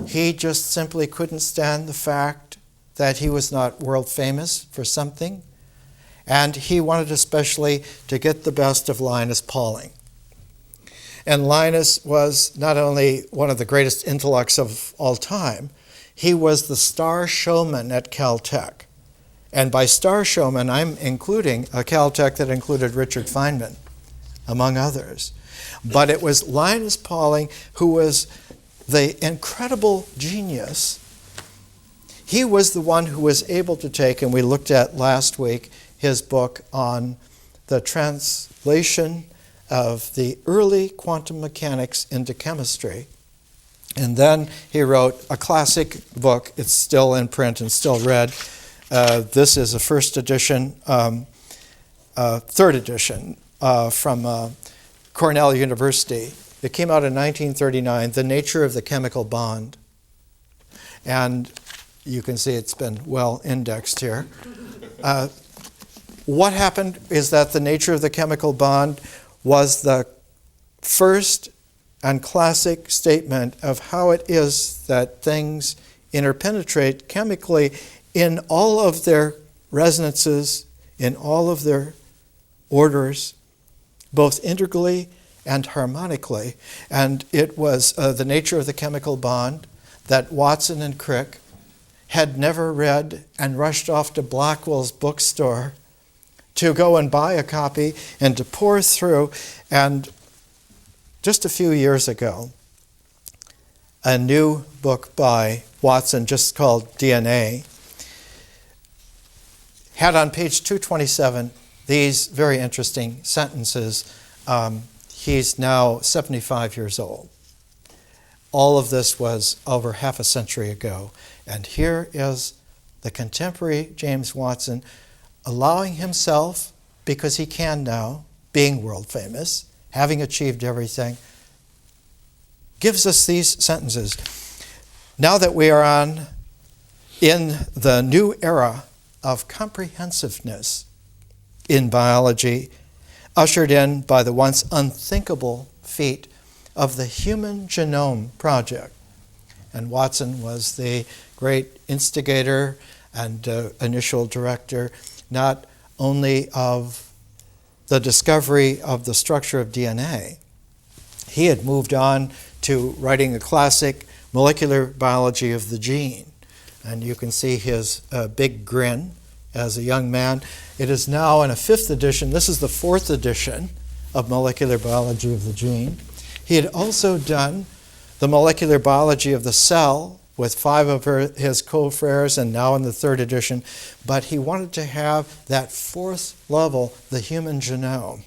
He just simply couldn't stand the fact that he was not world famous for something. And he wanted especially to get the best of Linus Pauling. And Linus was not only one of the greatest intellects of all time, he was the star showman at Caltech. And by star showman, I'm including a Caltech that included Richard Feynman, among others. But it was Linus Pauling who was the incredible genius. He was the one who was able to take, and we looked at last week, his book on the translation of the early quantum mechanics into chemistry. And then he wrote a classic book. It's still in print and still read. This is a first edition, third edition from Cornell University. It came out in 1939, The Nature of the Chemical Bond. And you can see it's been well indexed here. What happened is that The Nature of the Chemical Bond was the first and classic statement of how it is that things interpenetrate chemically in all of their resonances, in all of their orders, both integrally and harmonically. And it was The Nature of the Chemical Bond that Watson and Crick had never read and rushed off to Blackwell's bookstore to go and buy a copy and to pour through. And just a few years ago, a new book by Watson, just called DNA, had on page 227 these very interesting sentences. He's now 75 years old. All of this was over half a century ago. And here is the contemporary James Watson allowing himself, because he can now, being world famous, having achieved everything, gives us these sentences. Now that we are in the new era of comprehensiveness in biology, ushered in by the once unthinkable feat of the Human Genome Project. And Watson was the great instigator and initial director, not only of the discovery of the structure of DNA. He had moved on to writing a classic molecular biology of the gene. And you can see his big grin as a young man. It is now in a fifth edition. This is the fourth edition of Molecular Biology of the Gene. He had also done the molecular biology of the cell with 5 of his confreres, and now in the third edition. But he wanted to have that fourth level, the human genome,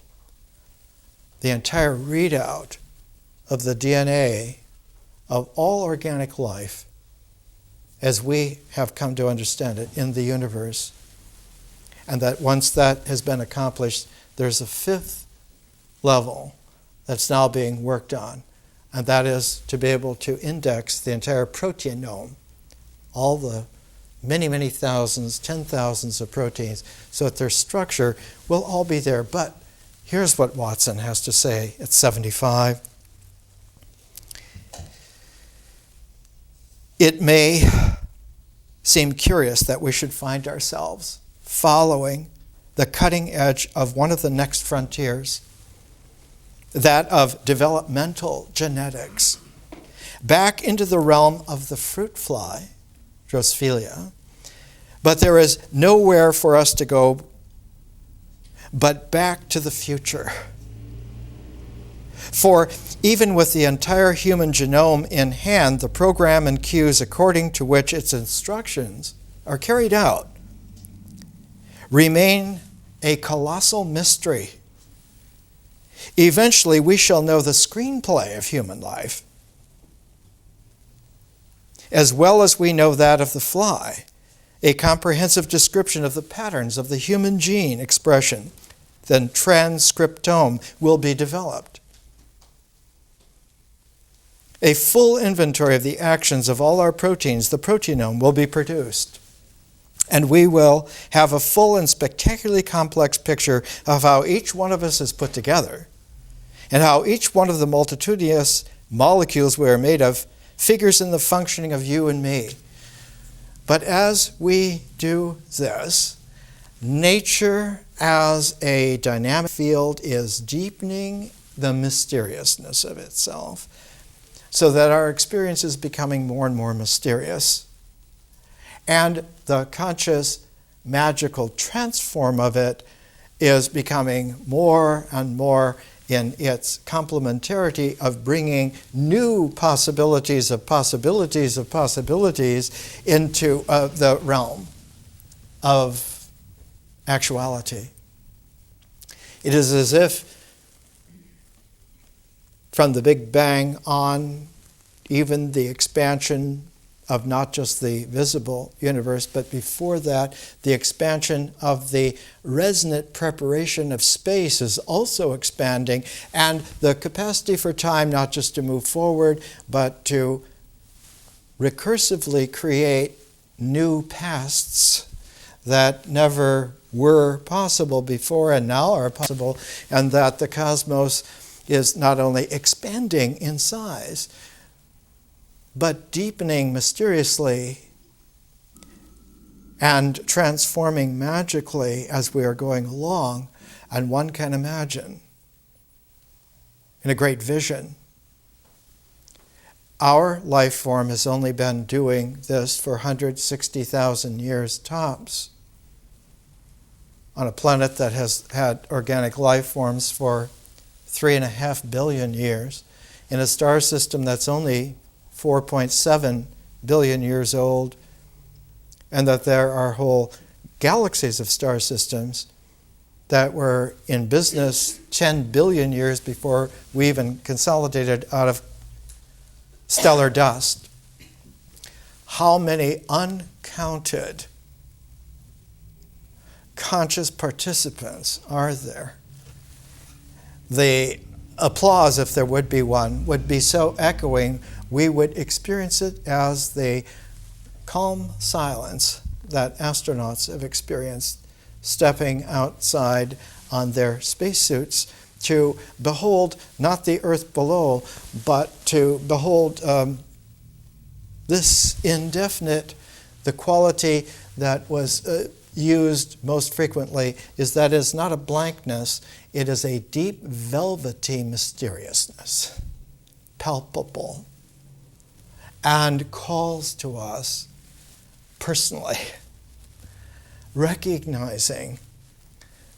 the entire readout of the DNA of all organic life as we have come to understand it in the universe. And that once that has been accomplished, there's a fifth level that's now being worked on, and that is to be able to index the entire proteome, all the many, many thousands, 10,000s of proteins, so that their structure will all be there. But Here's what Watson has to say at 75. It may seem curious that we should find ourselves following the cutting edge of one of the next frontiers, that of developmental genetics, back into the realm of the fruit fly, Drosophila. But there is nowhere for us to go but back to the future. For even with the entire human genome in hand, the program and cues according to which its instructions are carried out remain a colossal mystery. Eventually, we shall know the screenplay of human life, as well as we know that of the fly. A comprehensive description of the patterns of the human gene expression, then transcriptome, will be developed. A full inventory of the actions of all our proteins, the proteinome, will be produced. And we will have a full and spectacularly complex picture of how each one of us is put together, and how each one of the multitudinous molecules we are made of figures in the functioning of you and me. But as we do this, nature as a dynamic field is deepening the mysteriousness of itself, so that our experience is becoming more and more mysterious. And the conscious, magical transform of it is becoming more and more in its complementarity of bringing new possibilities of possibilities of possibilities into the realm of actuality. It is as if from the Big Bang on, even the expansion of not just the visible universe, but before that, the expansion of the resonant preparation of space is also expanding, and the capacity for time not just to move forward, but to recursively create new pasts that never were possible before and now are possible, and that the cosmos is not only expanding in size, but deepening mysteriously and transforming magically as we are going along. And one can imagine, in a great vision, our life form has only been doing this for 160,000 years tops, on a planet that has had organic life forms for 3.5 billion years, in a star system that's only 4.7 billion years old, and that there are whole galaxies of star systems that were in business 10 billion years before we even consolidated out of stellar dust. How many uncounted conscious participants are there? The applause, if there would be one, would be so echoing, we would experience it as the calm silence that astronauts have experienced stepping outside on their spacesuits to behold not the Earth below, but to behold this indefinite, the quality that was used most frequently is that it's not a blankness, it is a deep velvety mysteriousness, palpable, and calls to us personally, recognizing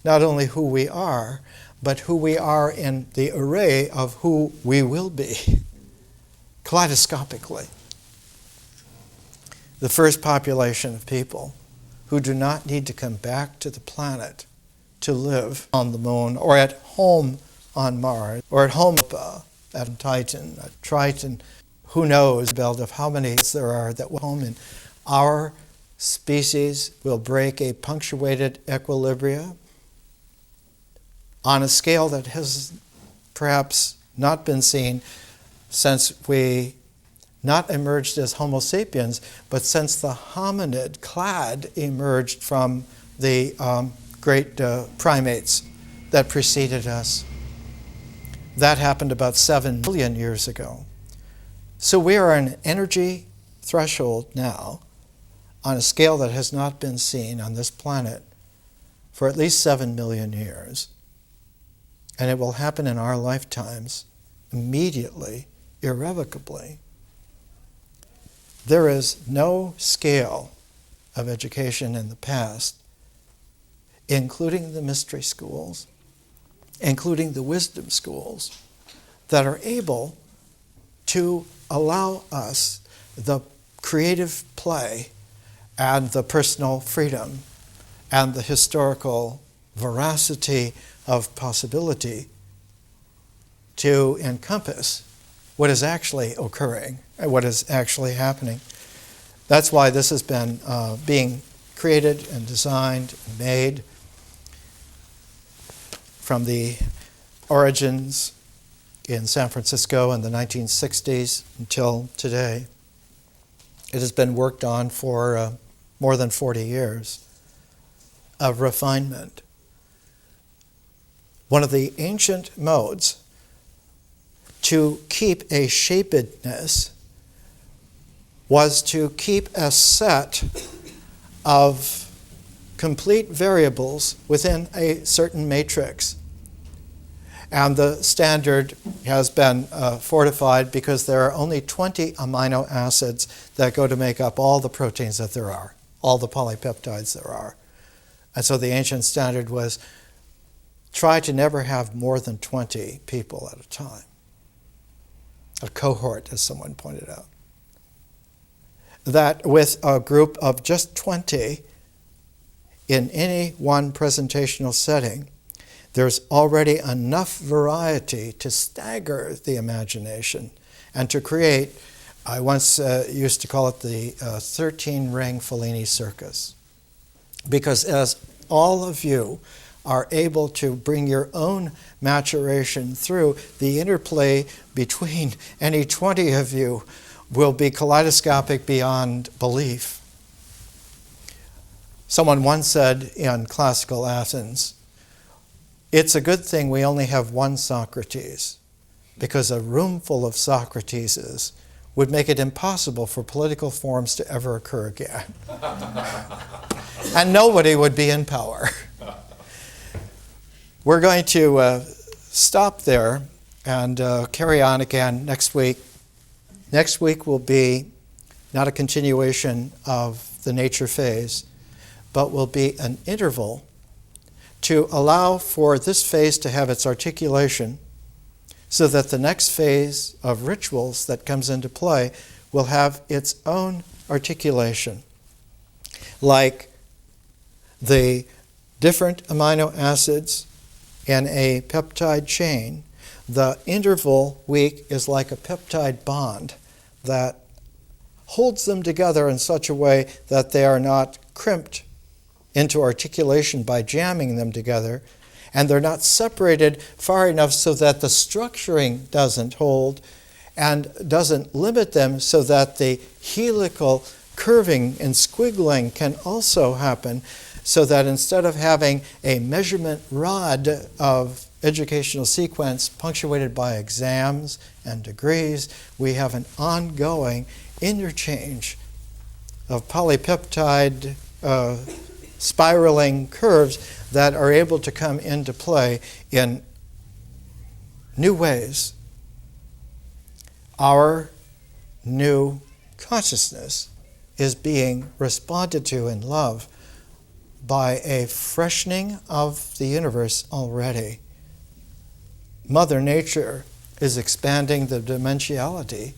not only who we are, but who we are in the array of who we will be, kaleidoscopically. The first population of people who do not need to come back to the planet to live on the moon, or at home on Mars, or at home at Titan, at Triton. Who knows, Belt, of how many there are that will home in. Our species will break a punctuated equilibria on a scale that has perhaps not been seen since we not emerged as Homo sapiens, but since the hominid clade emerged from the great primates that preceded us. That happened about 7 billion years ago. So we are an energy threshold now on a scale that has not been seen on this planet for at least 7 million years. And it will happen in our lifetimes immediately, irrevocably. There is no scale of education in the past, including the mystery schools, including the wisdom schools, that are able to allow us the creative play and the personal freedom and the historical veracity of possibility to encompass what is actually occurring and what is actually happening. That's why this has been being created and designed and made from the origins in San Francisco in the 1960s until today. It has been worked on for more than 40 years of refinement. One of the ancient modes to keep a shapedness was to keep a set of complete variables within a certain matrix. And the standard has been fortified because there are only 20 amino acids that go to make up all the proteins that there are, all the polypeptides there are. And so the ancient standard was try to never have more than 20 people at a time. A cohort, as someone pointed out. That with a group of just 20 in any one presentational setting, there's already enough variety to stagger the imagination and to create, I once used to call it the 13-ring Fellini Circus. Because as all of you are able to bring your own maturation through, the interplay between any 20 of you will be kaleidoscopic beyond belief. Someone once said in classical Athens, it's a good thing we only have one Socrates, because a room full of Socrateses would make it impossible for political forms to ever occur again. And nobody would be in power. We're going to stop there and carry on again next week. Next week will be not a continuation of the nature phase, but will be an interval to allow for this phase to have its articulation so that the next phase of rituals that comes into play will have its own articulation. Like the different amino acids in a peptide chain, the interval week is like a peptide bond that holds them together in such a way that they are not crimped into articulation by jamming them together, and they're not separated far enough so that the structuring doesn't hold and doesn't limit them so that the helical curving and squiggling can also happen, so that instead of having a measurement rod of educational sequence punctuated by exams and degrees, we have an ongoing interchange of polypeptide spiraling curves that are able to come into play in new ways. Our new consciousness is being responded to in love by a freshening of the universe already. Mother Nature is expanding the dimensionality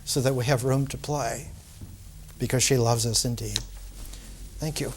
so that we have room to play, because she loves us indeed. Thank you.